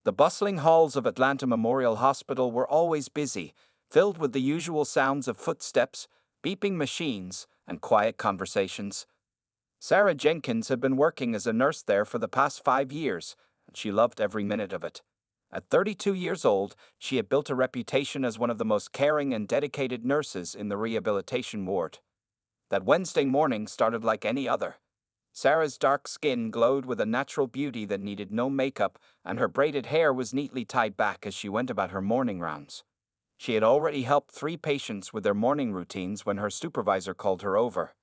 The bustling halls of Atlanta Memorial Hospital were always busy, filled with the usual sounds of footsteps, beeping machines, and quiet conversations. Sarah Jenkins had been working as a nurse there for the past 5 years, and she loved every minute of it. At 32 years old, she had built a reputation as one of the most caring and dedicated nurses in the rehabilitation ward. That Wednesday morning started like any other. Sarah's dark skin glowed with a natural beauty that needed no makeup, and her braided hair was neatly tied back as she went about her morning rounds. She had already helped 3 patients with their morning routines when her supervisor called her over.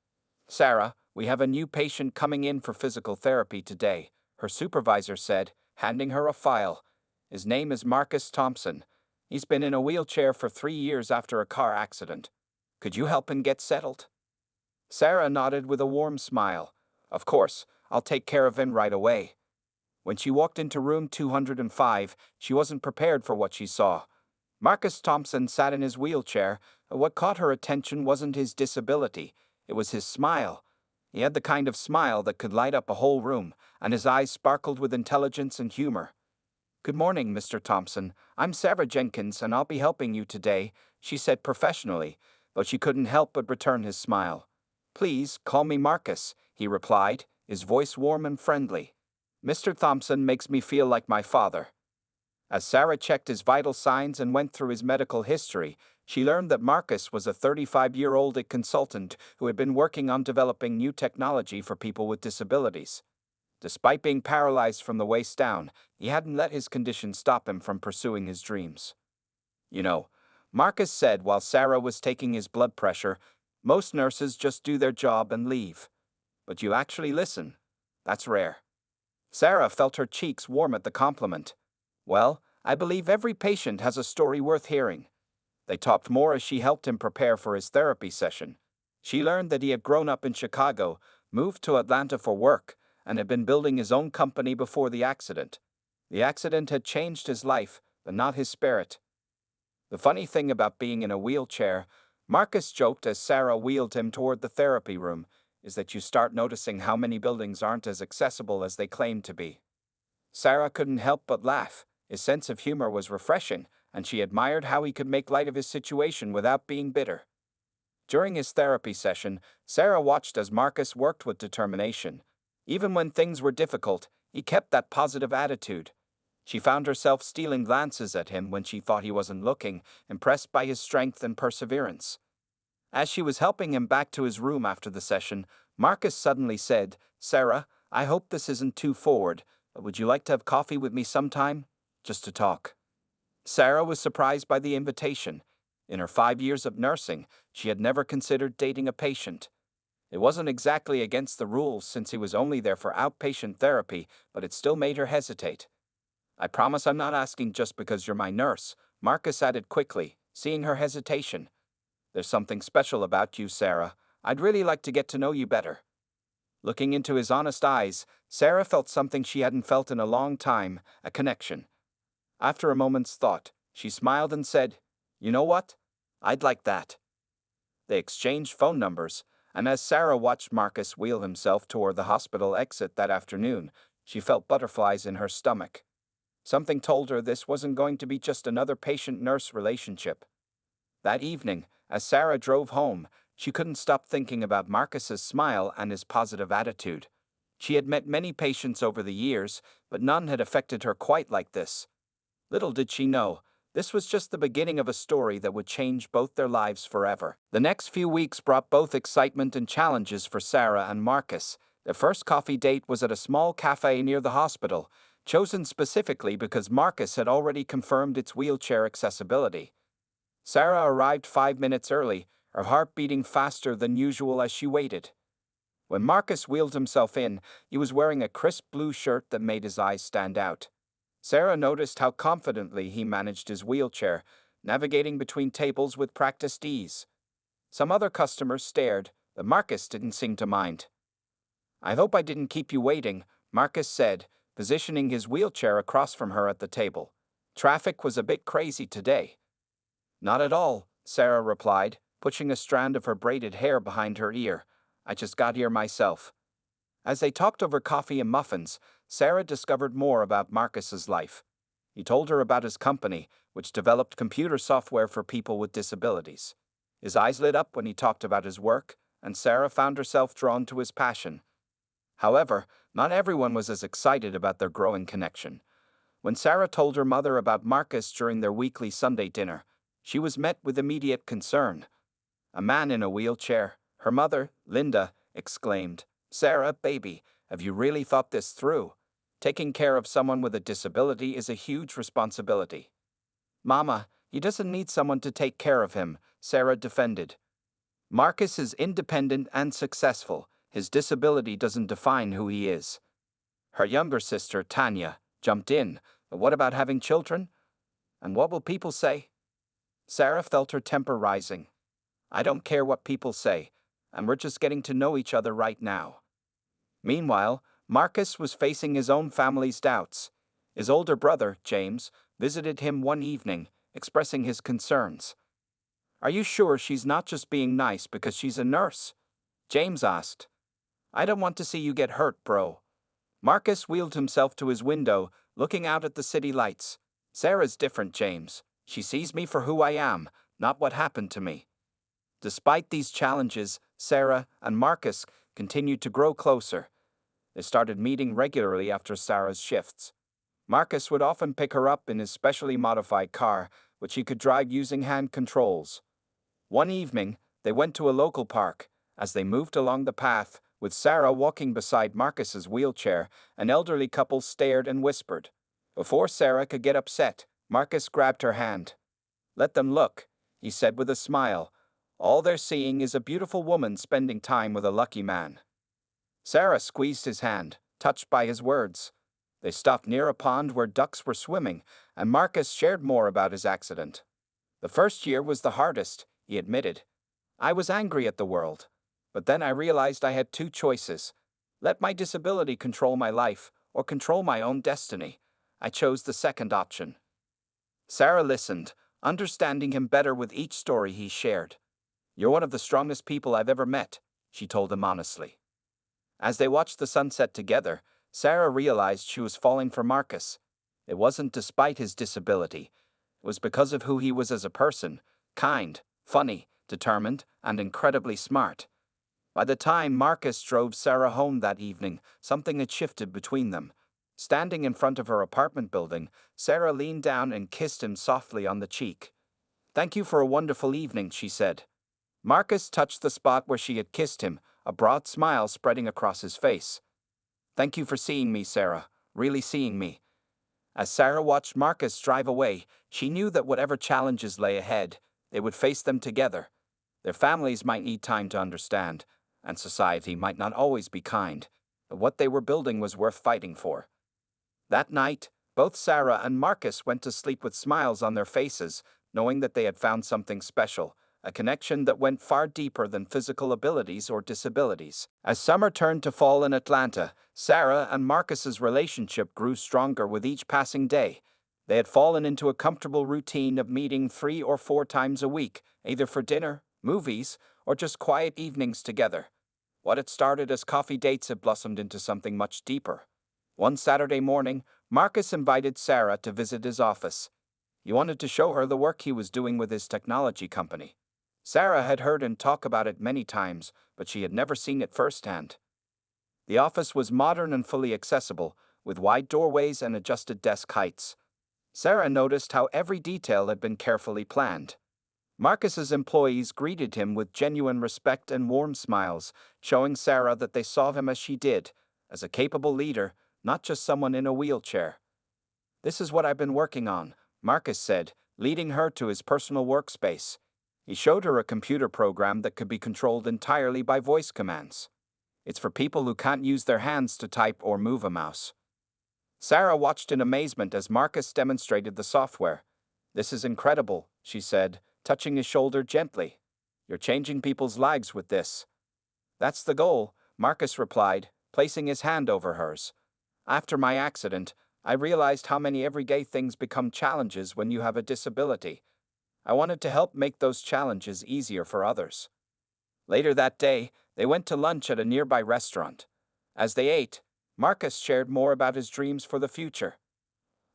"Sarah, we have a new patient coming in for physical therapy today," her supervisor said, handing her a file. "His name is Marcus Thompson. He's been in a wheelchair for 3 years after a car accident. Could you help him get settled?" Sarah nodded with a warm smile. "Of course, I'll take care of him right away." When she walked into room 205, she wasn't prepared for what she saw. Marcus Thompson sat in his wheelchair. What caught her attention wasn't his disability, it was his smile. He had the kind of smile that could light up a whole room, and his eyes sparkled with intelligence and humor. "Good morning, Mr. Thompson. I'm Sarah Jenkins, and I'll be helping you today," she said professionally, but she couldn't help but return his smile. "Please, call me Marcus," he replied, his voice warm and friendly. "Mr. Thompson makes me feel like my father." As Sarah checked his vital signs and went through his medical history, she learned that Marcus was a 35-year-old consultant who had been working on developing new technology for people with disabilities. Despite being paralyzed from the waist down, he hadn't let his condition stop him from pursuing his dreams. "You know," Marcus said while Sarah was taking his blood pressure, "most nurses just do their job and leave. But you actually listen. That's rare." Sarah felt her cheeks warm at the compliment. "Well, I believe every patient has a story worth hearing." They talked more as she helped him prepare for his therapy session. She learned that he had grown up in Chicago, moved to Atlanta for work, and had been building his own company before the accident. The accident had changed his life, but not his spirit. "The funny thing about being in a wheelchair," Marcus joked as Sarah wheeled him toward the therapy room, "is that you start noticing how many buildings aren't as accessible as they claim to be." Sarah couldn't help but laugh. His sense of humor was refreshing, and she admired how he could make light of his situation without being bitter. During his therapy session, Sarah watched as Marcus worked with determination. Even when things were difficult, he kept that positive attitude. She found herself stealing glances at him when she thought he wasn't looking, impressed by his strength and perseverance. As she was helping him back to his room after the session, Marcus suddenly said, "Sarah, I hope this isn't too forward, but would you like to have coffee with me sometime? Just to talk." Sarah was surprised by the invitation. In her 5 years of nursing, she had never considered dating a patient. It wasn't exactly against the rules since he was only there for outpatient therapy, but it still made her hesitate. "I promise I'm not asking just because you're my nurse," Marcus added quickly, seeing her hesitation. "There's something special about you, Sarah. I'd really like to get to know you better." Looking into his honest eyes, Sarah felt something she hadn't felt in a long time, a connection. After a moment's thought, she smiled and said, "You know what? I'd like that." They exchanged phone numbers, and as Sarah watched Marcus wheel himself toward the hospital exit that afternoon, she felt butterflies in her stomach. Something told her this wasn't going to be just another patient-nurse relationship. That evening, as Sarah drove home, she couldn't stop thinking about Marcus's smile and his positive attitude. She had met many patients over the years, but none had affected her quite like this. Little did she know, this was just the beginning of a story that would change both their lives forever. The next few weeks brought both excitement and challenges for Sarah and Marcus. Their first coffee date was at a small cafe near the hospital, chosen specifically because Marcus had already confirmed its wheelchair accessibility. Sarah arrived 5 minutes early, her heart beating faster than usual as she waited. When Marcus wheeled himself in, he was wearing a crisp blue shirt that made his eyes stand out. Sarah noticed how confidently he managed his wheelchair, navigating between tables with practiced ease. Some other customers stared, but Marcus didn't seem to mind. "I hope I didn't keep you waiting," Marcus said, positioning his wheelchair across from her at the table. "Traffic was a bit crazy today." "Not at all," Sarah replied, pushing a strand of her braided hair behind her ear. "I just got here myself." As they talked over coffee and muffins, Sarah discovered more about Marcus's life. He told her about his company, which developed computer software for people with disabilities. His eyes lit up when he talked about his work, and Sarah found herself drawn to his passion. However, not everyone was as excited about their growing connection. When Sarah told her mother about Marcus during their weekly Sunday dinner, she was met with immediate concern. A man in a wheelchair, her mother, Linda, exclaimed, "Sarah, baby, have you really thought this through? Taking care of someone with a disability is a huge responsibility." "Mama, he doesn't need someone to take care of him," Sarah defended. "Marcus is independent and successful. His disability doesn't define who he is." Her younger sister, Tanya, jumped in. "But what about having children? And what will people say?" Sarah felt her temper rising. "I don't care what people say, and we're just getting to know each other right now." Meanwhile, Marcus was facing his own family's doubts. His older brother, James, visited him one evening, expressing his concerns. "Are you sure she's not just being nice because she's a nurse?" James asked. "I don't want to see you get hurt, bro." Marcus wheeled himself to his window, looking out at the city lights. "Sarah's different, James. She sees me for who I am, not what happened to me." Despite these challenges, Sarah and Marcus continued to grow closer. They started meeting regularly after Sarah's shifts. Marcus would often pick her up in his specially modified car, which he could drive using hand controls. One evening, they went to a local park. As they moved along the path, with Sarah walking beside Marcus's wheelchair, an elderly couple stared and whispered. Before Sarah could get upset, Marcus grabbed her hand. "Let them look," he said with a smile. "All they're seeing is a beautiful woman spending time with a lucky man." Sarah squeezed his hand, touched by his words. They stopped near a pond where ducks were swimming, and Marcus shared more about his accident. "The first year was the hardest," he admitted. "I was angry at the world. But then I realized I had two choices. Let my disability control my life, or control my own destiny. I chose the second option." Sarah listened, understanding him better with each story he shared. "You're one of the strongest people I've ever met," she told him honestly. As they watched the sunset together, Sarah realized she was falling for Marcus. It wasn't despite his disability. It was because of who he was as a person: kind, funny, determined, and incredibly smart. By the time Marcus drove Sarah home that evening, something had shifted between them. Standing in front of her apartment building, Sarah leaned down and kissed him softly on the cheek. "Thank you for a wonderful evening," she said. Marcus touched the spot where she had kissed him, a broad smile spreading across his face. "Thank you for seeing me, Sarah, really seeing me." As Sarah watched Marcus drive away, she knew that whatever challenges lay ahead, they would face them together. Their families might need time to understand, and society might not always be kind, but what they were building was worth fighting for. That night, both Sarah and Marcus went to sleep with smiles on their faces, knowing that they had found something special, a connection that went far deeper than physical abilities or disabilities. As summer turned to fall in Atlanta, Sarah and Marcus's relationship grew stronger with each passing day. They had fallen into a comfortable routine of meeting 3 or 4 times a week, either for dinner, movies, or just quiet evenings together. What had started as coffee dates had blossomed into something much deeper. One Saturday morning, Marcus invited Sarah to visit his office. He wanted to show her the work he was doing with his technology company. Sarah had heard him talk about it many times, but she had never seen it firsthand. The office was modern and fully accessible, with wide doorways and adjusted desk heights. Sarah noticed how every detail had been carefully planned. Marcus's employees greeted him with genuine respect and warm smiles, showing Sarah that they saw him as she did, as a capable leader, not just someone in a wheelchair. "This is what I've been working on," Marcus said, leading her to his personal workspace. He showed her a computer program that could be controlled entirely by voice commands. "It's for people who can't use their hands to type or move a mouse." Sarah watched in amazement as Marcus demonstrated the software. "This is incredible," she said, touching his shoulder gently. "You're changing people's lives with this." "That's the goal," Marcus replied, placing his hand over hers. "After my accident, I realized how many everyday things become challenges when you have a disability. I wanted to help make those challenges easier for others." Later that day, they went to lunch at a nearby restaurant. As they ate, Marcus shared more about his dreams for the future.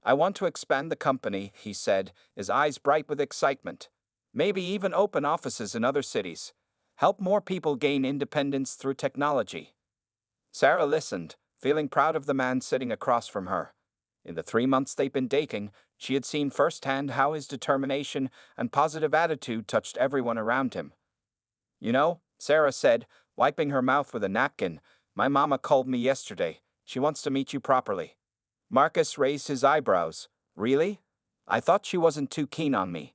I want to expand the company, he said, his eyes bright with excitement. Maybe even open offices in other cities. Help more people gain independence through technology. Sarah listened, feeling proud of the man sitting across from her. In the 3 months they'd been dating, she had seen firsthand how his determination and positive attitude touched everyone around him. You know, Sarah said, wiping her mouth with a napkin, my mama called me yesterday. She wants to meet you properly. Marcus raised his eyebrows. Really? I thought she wasn't too keen on me.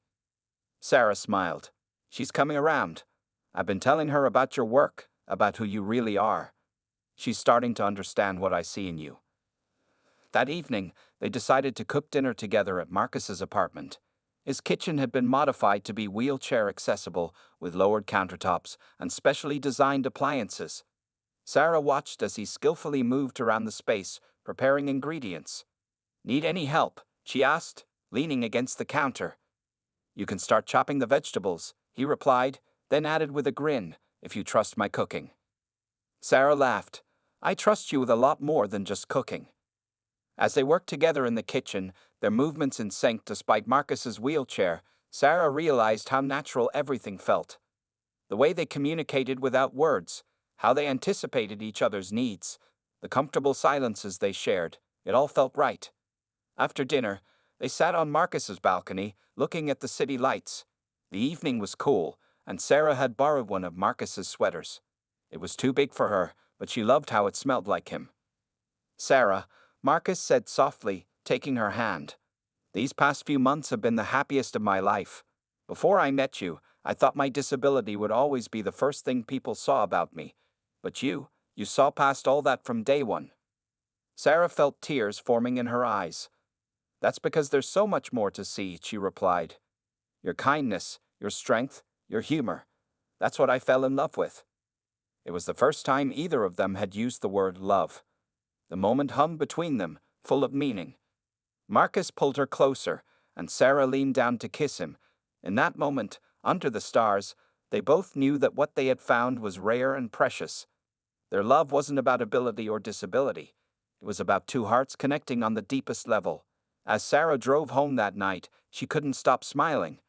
Sarah smiled. She's coming around. I've been telling her about your work, about who you really are. She's starting to understand what I see in you. That evening, they decided to cook dinner together at Marcus's apartment. His kitchen had been modified to be wheelchair accessible, with lowered countertops and specially designed appliances. Sarah watched as he skillfully moved around the space, preparing ingredients. Need any help? She asked, leaning against the counter. You can start chopping the vegetables, he replied, then added with a grin, if you trust my cooking. Sarah laughed. I trust you with a lot more than just cooking. As they worked together in the kitchen, their movements in sync despite Marcus's wheelchair, Sarah realized how natural everything felt. The way they communicated without words, how they anticipated each other's needs, the comfortable silences they shared, it all felt right. After dinner, they sat on Marcus's balcony, looking at the city lights. The evening was cool, and Sarah had borrowed one of Marcus's sweaters. It was too big for her, but she loved how it smelled like him. Sarah, Marcus said softly, taking her hand. These past few months have been the happiest of my life. Before I met you, I thought my disability would always be the first thing people saw about me. But you saw past all that from day one. Sarah felt tears forming in her eyes. That's because there's so much more to see, she replied. Your kindness, your strength, your humor. That's what I fell in love with. It was the first time either of them had used the word love. The moment hummed between them, full of meaning. Marcus pulled her closer, and Sarah leaned down to kiss him. In that moment, under the stars, they both knew that what they had found was rare and precious. Their love wasn't about ability or disability. It was about two hearts connecting on the deepest level. As Sarah drove home that night, she couldn't stop smiling.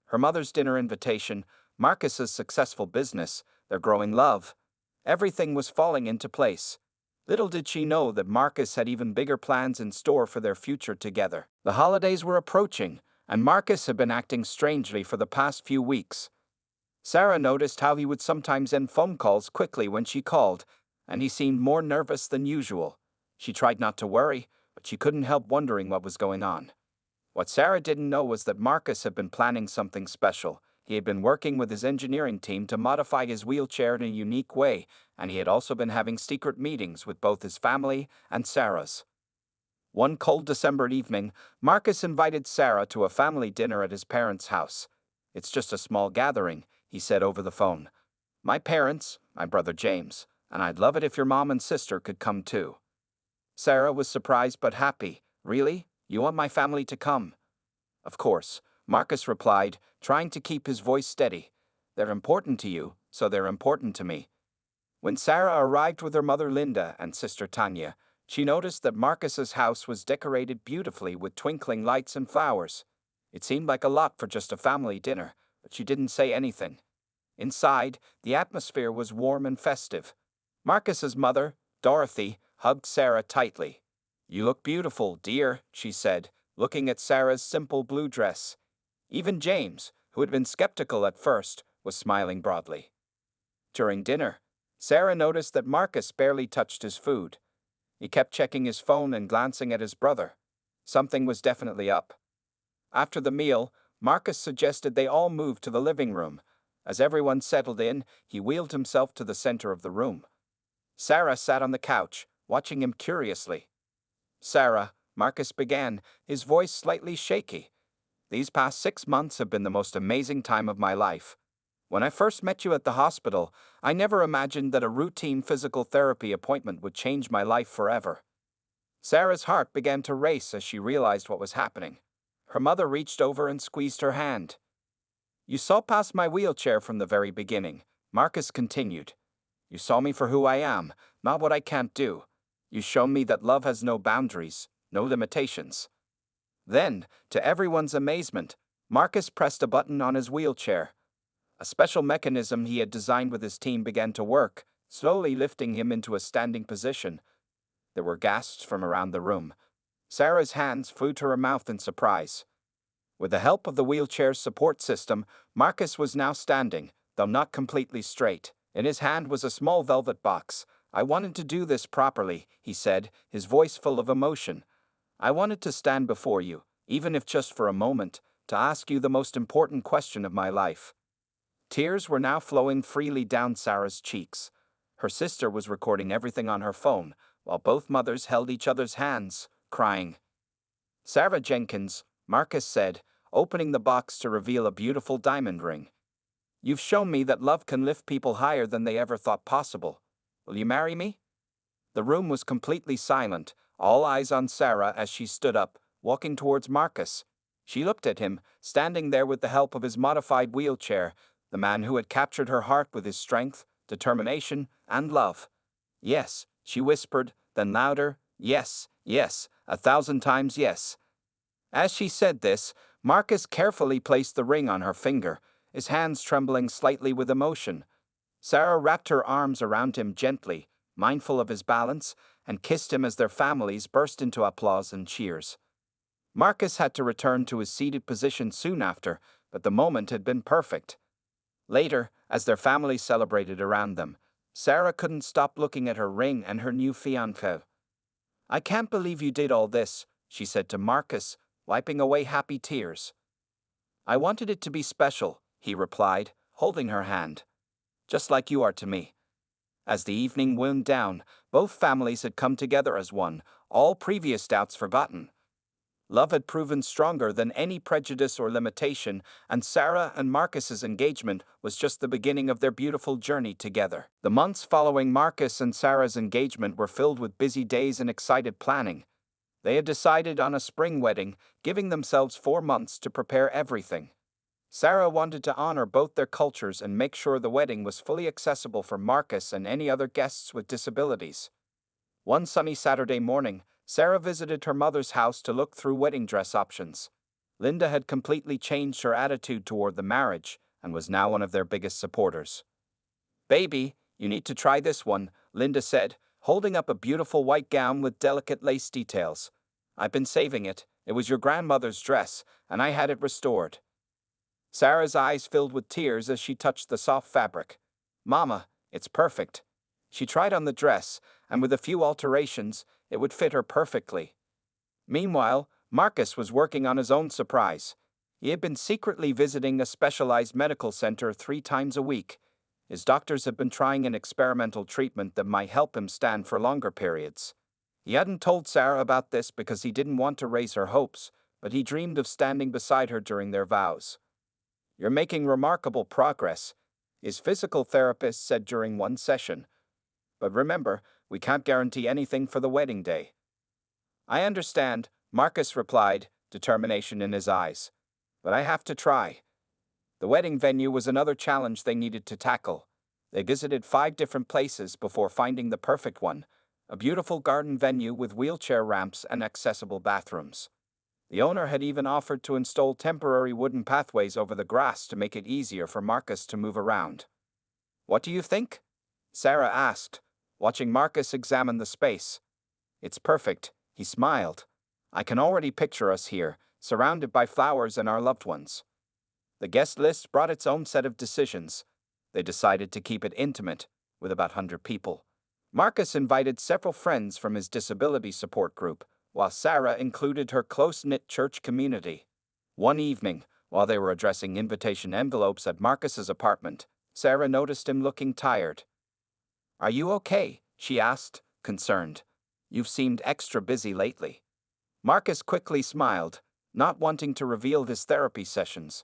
Her mother's dinner invitation, Marcus's successful business, their growing love. Everything was falling into place. Little did she know that Marcus had even bigger plans in store for their future together. The holidays were approaching, and Marcus had been acting strangely for the past few weeks. Sarah noticed how he would sometimes end phone calls quickly when she called, and he seemed more nervous than usual. She tried not to worry, but she couldn't help wondering what was going on. What Sarah didn't know was that Marcus had been planning something special. He had been working with his engineering team to modify his wheelchair in a unique way, and he had also been having secret meetings with both his family and Sarah's. One cold December evening, Marcus invited Sarah to a family dinner at his parents' house. It's just a small gathering, he said over the phone. My parents, my brother James, and I'd love it if your mom and sister could come too. Sarah was surprised but happy. Really? You want my family to come? Of course, Marcus replied, trying to keep his voice steady. They're important to you, so they're important to me. When Sarah arrived with her mother Linda and sister Tanya, she noticed that Marcus's house was decorated beautifully with twinkling lights and flowers. It seemed like a lot for just a family dinner, but she didn't say anything. Inside, the atmosphere was warm and festive. Marcus's mother, Dorothy, hugged Sarah tightly. You look beautiful, dear, she said, looking at Sarah's simple blue dress. Even James, who had been skeptical at first, was smiling broadly. During dinner, Sarah noticed that Marcus barely touched his food. He kept checking his phone and glancing at his brother. Something was definitely up. After the meal, Marcus suggested they all move to the living room. As everyone settled in, he wheeled himself to the center of the room. Sarah sat on the couch, watching him curiously. Sarah, Marcus began, his voice slightly shaky. These past 6 months have been the most amazing time of my life. When I first met you at the hospital, I never imagined that a routine physical therapy appointment would change my life forever. Sarah's heart began to race as she realized what was happening. Her mother reached over and squeezed her hand. You saw past my wheelchair from the very beginning, Marcus continued. You saw me for who I am, not what I can't do. You showed me that love has no boundaries, no limitations. Then, to everyone's amazement, Marcus pressed a button on his wheelchair. A special mechanism he had designed with his team began to work, slowly lifting him into a standing position. There were gasps from around the room. Sarah's hands flew to her mouth in surprise. With the help of the wheelchair's support system, Marcus was now standing, though not completely straight. In his hand was a small velvet box. "I wanted to do this properly," he said, his voice full of emotion. "I wanted to stand before you, even if just for a moment, to ask you the most important question of my life." Tears were now flowing freely down Sarah's cheeks. Her sister was recording everything on her phone, while both mothers held each other's hands, crying. "Sarah Jenkins," Marcus said, opening the box to reveal a beautiful diamond ring. "You've shown me that love can lift people higher than they ever thought possible. Will you marry me?" The room was completely silent, all eyes on Sarah as she stood up, walking towards Marcus. She looked at him, standing there with the help of his modified wheelchair, the man who had captured her heart with his strength, determination, and love. "Yes," she whispered, then louder, "Yes, yes, 1,000 times yes." As she said this, Marcus carefully placed the ring on her finger, his hands trembling slightly with emotion. Sarah wrapped her arms around him gently, mindful of his balance, and kissed him as their families burst into applause and cheers. Marcus had to return to his seated position soon after, but the moment had been perfect. Later, as their family celebrated around them, Sarah couldn't stop looking at her ring and her new fiancé. "I can't believe you did all this," she said to Marcus, wiping away happy tears. "I wanted it to be special," he replied, holding her hand. "Just like you are to me." As the evening wound down, both families had come together as one, all previous doubts forgotten. Love had proven stronger than any prejudice or limitation, and Sarah and Marcus's engagement was just the beginning of their beautiful journey together. The months following Marcus and Sarah's engagement were filled with busy days and excited planning. They had decided on a spring wedding, giving themselves 4 months to prepare everything. Sarah wanted to honor both their cultures and make sure the wedding was fully accessible for Marcus and any other guests with disabilities. One sunny Saturday morning, Sarah visited her mother's house to look through wedding dress options. Linda had completely changed her attitude toward the marriage and was now one of their biggest supporters. "Baby, you need to try this one," Linda said, holding up a beautiful white gown with delicate lace details. "I've been saving it. It was your grandmother's dress, and I had it restored." Sarah's eyes filled with tears as she touched the soft fabric. "Mama, it's perfect." She tried on the dress, and with a few alterations, it would fit her perfectly. Meanwhile, Marcus was working on his own surprise. He had been secretly visiting a specialized medical center 3 times a week. His doctors had been trying an experimental treatment that might help him stand for longer periods. He hadn't told Sarah about this because he didn't want to raise her hopes, but he dreamed of standing beside her during their vows. "You're making remarkable progress," his physical therapist said during one session. "But remember, we can't guarantee anything for the wedding day." "I understand," Marcus replied, determination in his eyes. "But I have to try." The wedding venue was another challenge they needed to tackle. They visited 5 different places before finding the perfect one, a beautiful garden venue with wheelchair ramps and accessible bathrooms. The owner had even offered to install temporary wooden pathways over the grass to make it easier for Marcus to move around. "What do you think?" Sarah asked, watching Marcus examine the space. "It's perfect," he smiled. "I can already picture us here, surrounded by flowers and our loved ones." The guest list brought its own set of decisions. They decided to keep it intimate, with about 100 people. Marcus invited several friends from his disability support group, while Sarah included her close-knit church community. One evening, while they were addressing invitation envelopes at Marcus's apartment, Sarah noticed him looking tired. "Are you okay?" she asked, concerned. "You've seemed extra busy lately." Marcus quickly smiled, not wanting to reveal his therapy sessions.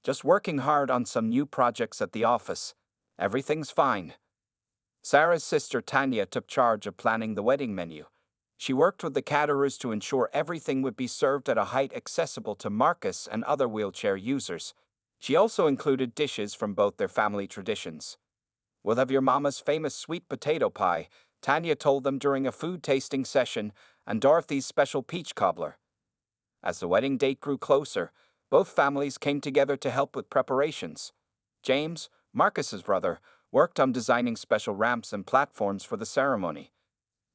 "Just working hard on some new projects at the office. Everything's fine." Sarah's sister Tanya took charge of planning the wedding menu. She worked with the caterers to ensure everything would be served at a height accessible to Marcus and other wheelchair users. She also included dishes from both their family traditions. "We'll have your mama's famous sweet potato pie," Tanya told them during a food tasting session, "and Dorothy's special peach cobbler." As the wedding date grew closer, both families came together to help with preparations. James, Marcus's brother, worked on designing special ramps and platforms for the ceremony.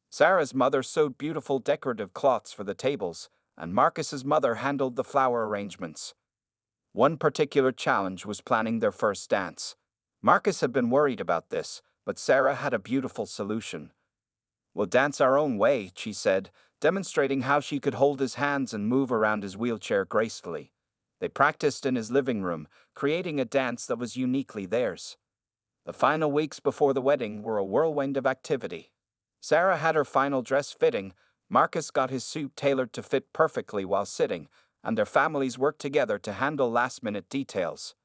Sarah's mother sewed beautiful decorative cloths for the tables, and Marcus's mother handled the flower arrangements. One particular challenge was planning their first dance. Marcus had been worried about this, but Sarah had a beautiful solution. "We'll dance our own way," she said, demonstrating how she could hold his hands and move around his wheelchair gracefully. They practiced in his living room, creating a dance that was uniquely theirs. The final weeks before the wedding were a whirlwind of activity. Sarah had her final dress fitting, Marcus got his suit tailored to fit perfectly while sitting, and their families worked together to handle last-minute details.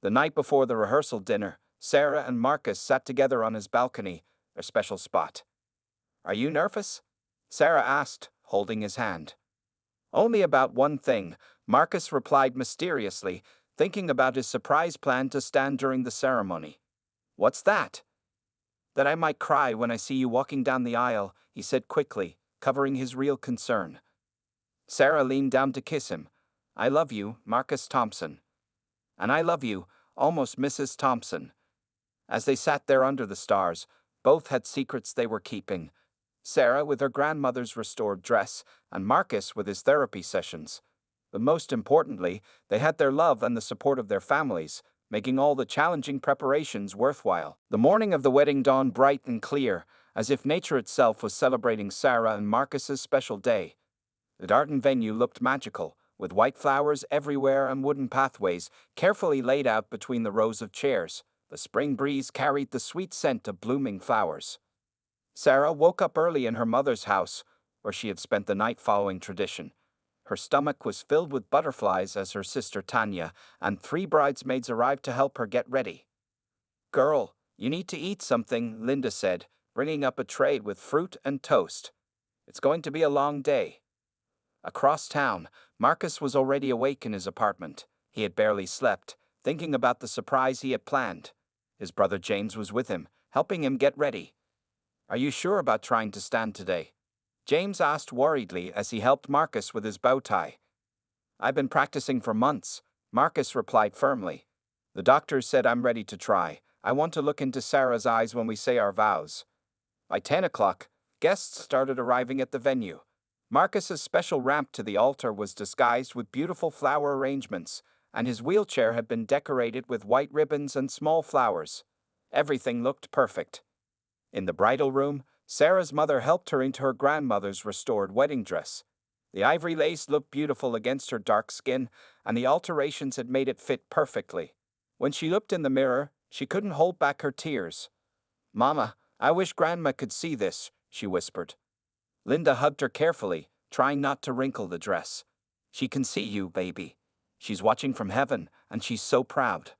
The night before the rehearsal dinner, Sarah and Marcus sat together on his balcony, their special spot. "Are you nervous?" Sarah asked, holding his hand. "Only about one thing," Marcus replied mysteriously, thinking about his surprise plan to stand during the ceremony. "What's that?" "That I might cry when I see you walking down the aisle," he said quickly, covering his real concern. Sarah leaned down to kiss him. "I love you, Marcus Thompson." "And I love you, almost Mrs. Thompson." As they sat there under the stars, both had secrets they were keeping. Sarah with her grandmother's restored dress, and Marcus with his therapy sessions. But most importantly, they had their love and the support of their families, making all the challenging preparations worthwhile. The morning of the wedding dawned bright and clear, as if nature itself was celebrating Sarah and Marcus's special day. The Darton venue looked magical, with white flowers everywhere and wooden pathways carefully laid out between the rows of chairs. The spring breeze carried the sweet scent of blooming flowers. Sarah woke up early in her mother's house, where she had spent the night following tradition. Her stomach was filled with butterflies as her sister Tanya and 3 bridesmaids arrived to help her get ready. "Girl, you need to eat something," Linda said, bringing up a tray with fruit and toast. "It's going to be a long day." Across town, Marcus was already awake in his apartment. He had barely slept, thinking about the surprise he had planned. His brother James was with him, helping him get ready. "Are you sure about trying to stand today?" James asked worriedly as he helped Marcus with his bow tie. "I've been practicing for months," Marcus replied firmly. "The doctors said I'm ready to try. I want to look into Sarah's eyes when we say our vows." By 10 o'clock, guests started arriving at the venue. Marcus's special ramp to the altar was disguised with beautiful flower arrangements, and his wheelchair had been decorated with white ribbons and small flowers. Everything looked perfect. In the bridal room, Sarah's mother helped her into her grandmother's restored wedding dress. The ivory lace looked beautiful against her dark skin, and the alterations had made it fit perfectly. When she looked in the mirror, she couldn't hold back her tears. "Mama, I wish Grandma could see this," she whispered. Linda hugged her carefully, trying not to wrinkle the dress. "She can see you, baby. She's watching from heaven, and she's so proud."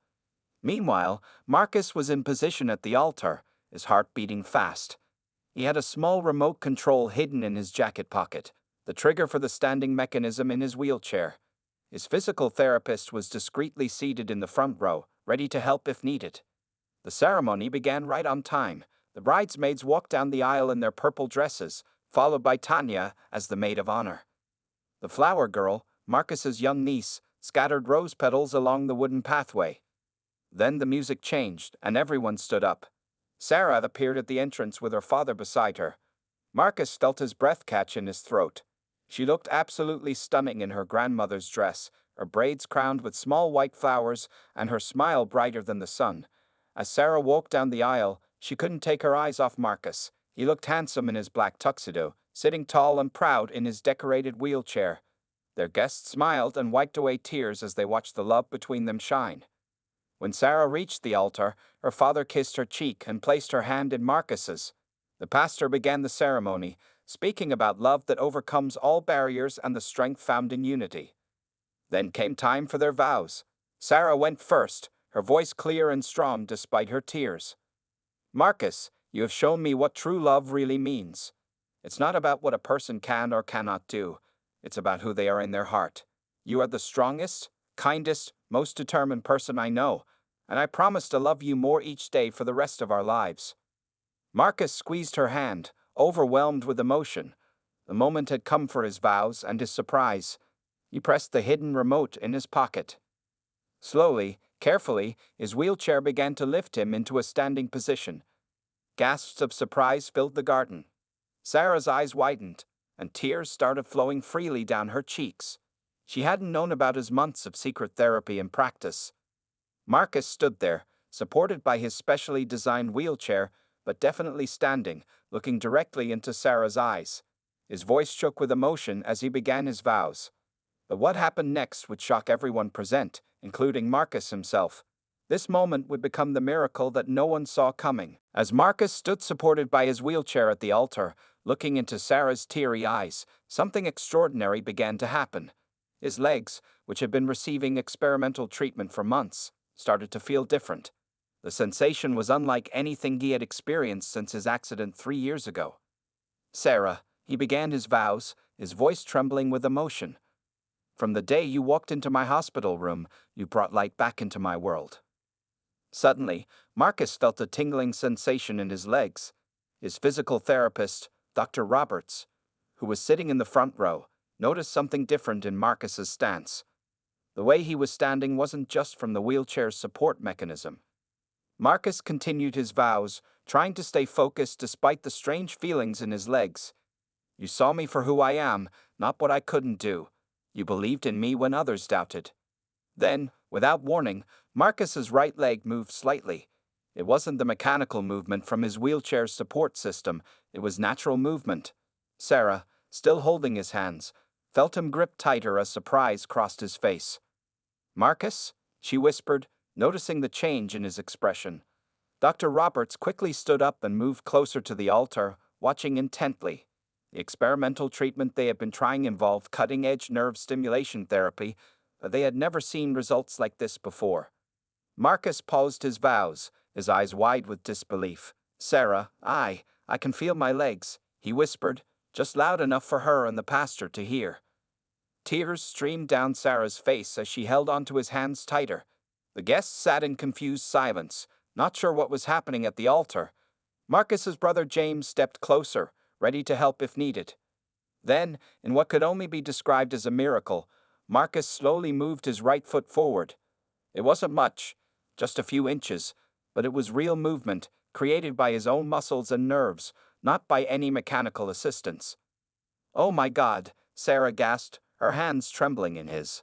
Meanwhile, Marcus was in position at the altar, his heart beating fast. He had a small remote control hidden in his jacket pocket, the trigger for the standing mechanism in his wheelchair. His physical therapist was discreetly seated in the front row, ready to help if needed. The ceremony began right on time. The bridesmaids walked down the aisle in their purple dresses, followed by Tanya as the maid of honor. The flower girl, Marcus's young niece, scattered rose petals along the wooden pathway. Then the music changed, and everyone stood up. Sarah appeared at the entrance with her father beside her. Marcus felt his breath catch in his throat. She looked absolutely stunning in her grandmother's dress, her braids crowned with small white flowers, and her smile brighter than the sun. As Sarah walked down the aisle, she couldn't take her eyes off Marcus. He looked handsome in his black tuxedo, sitting tall and proud in his decorated wheelchair. Their guests smiled and wiped away tears as they watched the love between them shine. When Sarah reached the altar, her father kissed her cheek and placed her hand in Marcus's. The pastor began the ceremony, speaking about love that overcomes all barriers and the strength found in unity. Then came time for their vows. Sarah went first, her voice clear and strong despite her tears. "Marcus, you have shown me what true love really means. It's not about what a person can or cannot do. It's about who they are in their heart. You are the strongest, kindest, most determined person I know, and I promise to love you more each day for the rest of our lives." Marcus squeezed her hand, overwhelmed with emotion. The moment had come for his vows and his surprise. He pressed the hidden remote in his pocket. Slowly, carefully, his wheelchair began to lift him into a standing position. Gasps of surprise filled the garden. Sarah's eyes widened, and tears started flowing freely down her cheeks. She hadn't known about his months of secret therapy and practice. Marcus stood there, supported by his specially designed wheelchair, but definitely standing, looking directly into Sarah's eyes. His voice shook with emotion as he began his vows. But what happened next would shock everyone present, including Marcus himself. This moment would become the miracle that no one saw coming. As Marcus stood supported by his wheelchair at the altar, looking into Sarah's teary eyes, something extraordinary began to happen. His legs, which had been receiving experimental treatment for months, started to feel different. The sensation was unlike anything he had experienced since his accident 3 years ago. Sarah, he began his vows, his voice trembling with emotion. From the day you walked into my hospital room, you brought light back into my world. Suddenly, Marcus felt a tingling sensation in his legs. His physical therapist, Dr. Roberts, who was sitting in the front row, noticed something different in Marcus's stance. The way he was standing wasn't just from the wheelchair's support mechanism. Marcus continued his vows, trying to stay focused despite the strange feelings in his legs. You saw me for who I am, not what I couldn't do. You believed in me when others doubted. Then, without warning, Marcus's right leg moved slightly. It wasn't the mechanical movement from his wheelchair's support system, it was natural movement. Sarah, still holding his hands, felt him grip tighter as surprise crossed his face. Marcus? She whispered, noticing the change in his expression. Dr. Roberts quickly stood up and moved closer to the altar, watching intently. The experimental treatment they had been trying involved cutting-edge nerve stimulation therapy, but they had never seen results like this before. Marcus paused his vows, his eyes wide with disbelief. Sarah, I can feel my legs, he whispered, just loud enough for her and the pastor to hear. Tears streamed down Sarah's face as she held onto his hands tighter. The guests sat in confused silence, not sure what was happening at the altar. Marcus's brother James stepped closer, ready to help if needed. Then, in what could only be described as a miracle, Marcus slowly moved his right foot forward. It wasn't much, just a few inches, but it was real movement, created by his own muscles and nerves, not by any mechanical assistance. "Oh my God," Sarah gasped, her hands trembling in his.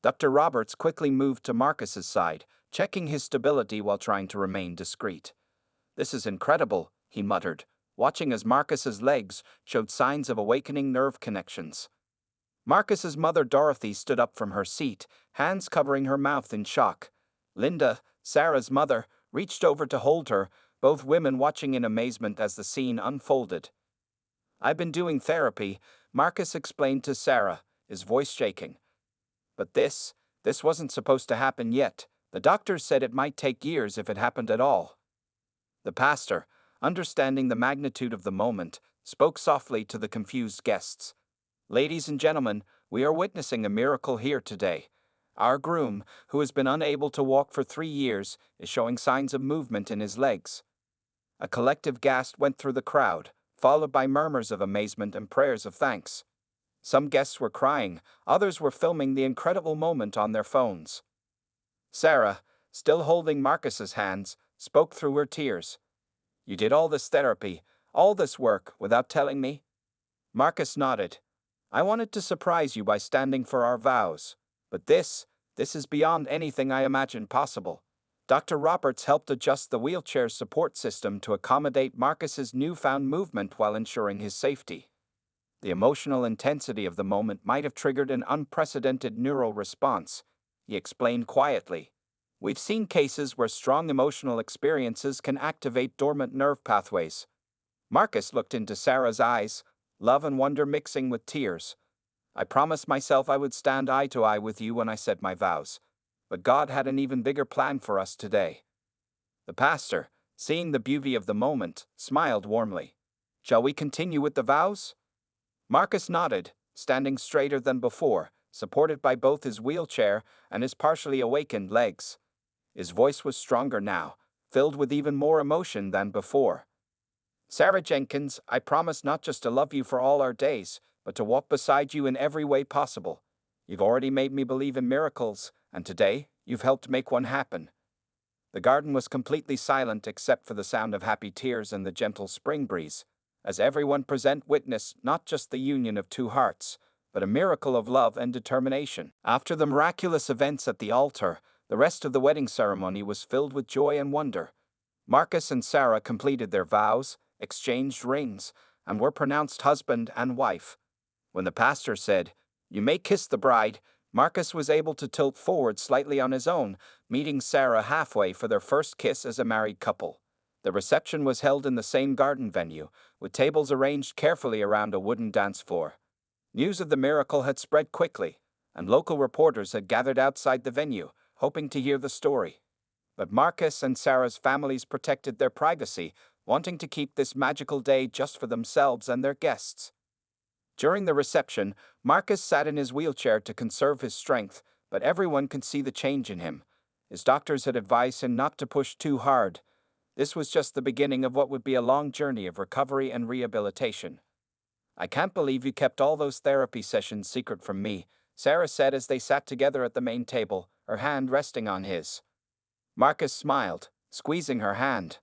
Dr. Roberts quickly moved to Marcus's side, checking his stability while trying to remain discreet. "This is incredible," he muttered, watching as Marcus's legs showed signs of awakening nerve connections. Marcus's mother Dorothy stood up from her seat, hands covering her mouth in shock. Linda, Sarah's mother, reached over to hold her, both women watching in amazement as the scene unfolded. "I've been doing therapy," Marcus explained to Sarah, his voice shaking. "But this wasn't supposed to happen yet. The doctors said it might take years if it happened at all." The pastor, understanding the magnitude of the moment, spoke softly to the confused guests. "Ladies and gentlemen, we are witnessing a miracle here today. Our groom, who has been unable to walk for 3 years, is showing signs of movement in his legs." A collective gasp went through the crowd, followed by murmurs of amazement and prayers of thanks. Some guests were crying, others were filming the incredible moment on their phones. Sarah, still holding Marcus's hands, spoke through her tears. "You did all this therapy, all this work, without telling me?" Marcus nodded. "I wanted to surprise you by standing for our vows. But this is beyond anything I imagined possible." Dr. Roberts helped adjust the wheelchair support system to accommodate Marcus's newfound movement while ensuring his safety. The emotional intensity of the moment might have triggered an unprecedented neural response, he explained quietly. "We've seen cases where strong emotional experiences can activate dormant nerve pathways." Marcus looked into Sarah's eyes, love and wonder mixing with tears. "I promised myself I would stand eye to eye with you when I said my vows. But God had an even bigger plan for us today." The pastor, seeing the beauty of the moment, smiled warmly. "Shall we continue with the vows?" Marcus nodded, standing straighter than before, supported by both his wheelchair and his partially awakened legs. His voice was stronger now, filled with even more emotion than before. "Sarah Jenkins, I promise not just to love you for all our days, but to walk beside you in every way possible. You've already made me believe in miracles, and today, you've helped make one happen. The garden was completely silent except for the sound of happy tears and the gentle spring breeze, as everyone present witnessed not just the union of two hearts, but a miracle of love and determination. After the miraculous events at the altar, the rest of the wedding ceremony was filled with joy and wonder. Marcus and Sarah completed their vows, exchanged rings, and were pronounced husband and wife. When the pastor said, "You may kiss the bride," Marcus was able to tilt forward slightly on his own, meeting Sarah halfway for their first kiss as a married couple. The reception was held in the same garden venue, with tables arranged carefully around a wooden dance floor. News of the miracle had spread quickly, and local reporters had gathered outside the venue, hoping to hear the story. But Marcus and Sarah's families protected their privacy, wanting to keep this magical day just for themselves and their guests. During the reception, Marcus sat in his wheelchair to conserve his strength, but everyone could see the change in him. His doctors had advised him not to push too hard. This was just the beginning of what would be a long journey of recovery and rehabilitation. "I can't believe you kept all those therapy sessions secret from me," Sarah said as they sat together at the main table, her hand resting on his. Marcus smiled, squeezing her hand.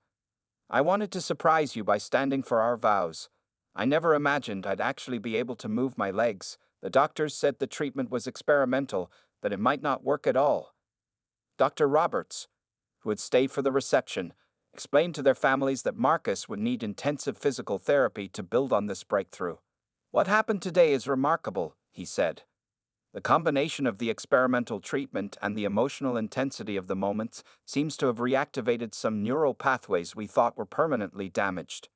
"I wanted to surprise you by standing for our vows. I never imagined I'd actually be able to move my legs. The doctors said the treatment was experimental, that it might not work at all." Dr. Roberts, who had stayed for the reception, explained to their families that Marcus would need intensive physical therapy to build on this breakthrough. "What happened today is remarkable," he said. "The combination of the experimental treatment and the emotional intensity of the moment seems to have reactivated some neural pathways we thought were permanently damaged."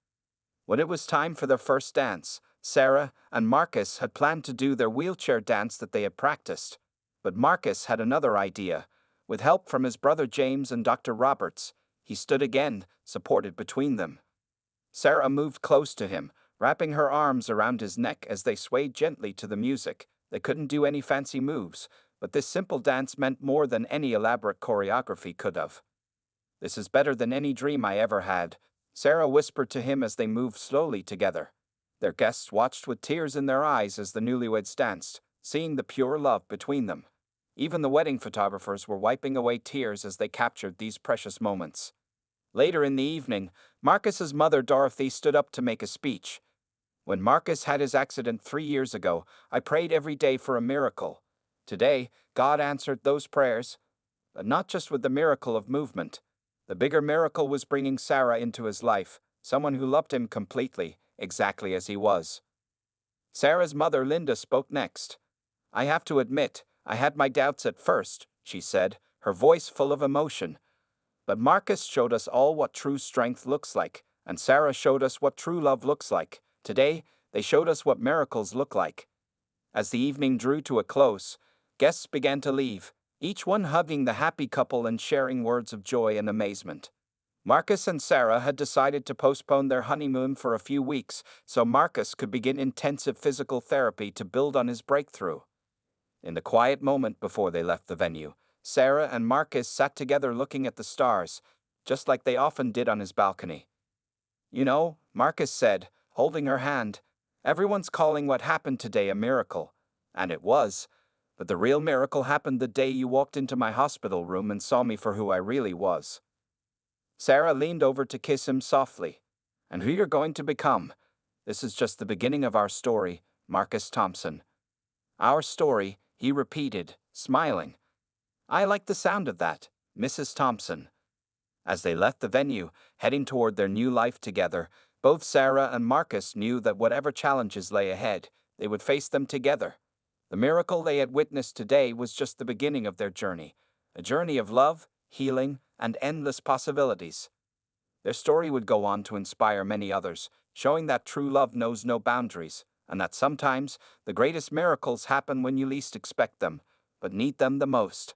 When it was time for their first dance, Sarah and Marcus had planned to do their wheelchair dance that they had practiced. But Marcus had another idea. With help from his brother James and Dr. Roberts, he stood again, supported between them. Sarah moved close to him, wrapping her arms around his neck as they swayed gently to the music. They couldn't do any fancy moves, but this simple dance meant more than any elaborate choreography could have. "This is better than any dream I ever had," Sarah whispered to him as they moved slowly together. Their guests watched with tears in their eyes as the newlyweds danced, seeing the pure love between them. Even the wedding photographers were wiping away tears as they captured these precious moments. Later in the evening, Marcus's mother Dorothy stood up to make a speech. "When Marcus had his accident 3 years ago, I prayed every day for a miracle. Today, God answered those prayers, but not just with the miracle of movement. The bigger miracle was bringing Sarah into his life, someone who loved him completely, exactly as he was." Sarah's mother Linda spoke next. "I have to admit, I had my doubts at first," she said, her voice full of emotion. "But Marcus showed us all what true strength looks like, and Sarah showed us what true love looks like. Today, they showed us what miracles look like." As the evening drew to a close, guests began to leave, each one hugging the happy couple and sharing words of joy and amazement. Marcus and Sarah had decided to postpone their honeymoon for a few weeks so Marcus could begin intensive physical therapy to build on his breakthrough. In the quiet moment before they left the venue, Sarah and Marcus sat together looking at the stars, just like they often did on his balcony. "You know," Marcus said, holding her hand, "everyone's calling what happened today a miracle. And it was. But the real miracle happened the day you walked into my hospital room and saw me for who I really was." Sarah leaned over to kiss him softly. "And who you're going to become. This is just the beginning of our story, Marcus Thompson." "Our story," he repeated, smiling. "I like the sound of that, Mrs. Thompson." As they left the venue, heading toward their new life together, both Sarah and Marcus knew that whatever challenges lay ahead, they would face them together. The miracle they had witnessed today was just the beginning of their journey, a journey of love, healing, and endless possibilities. Their story would go on to inspire many others, showing that true love knows no boundaries, and that sometimes the greatest miracles happen when you least expect them, but need them the most.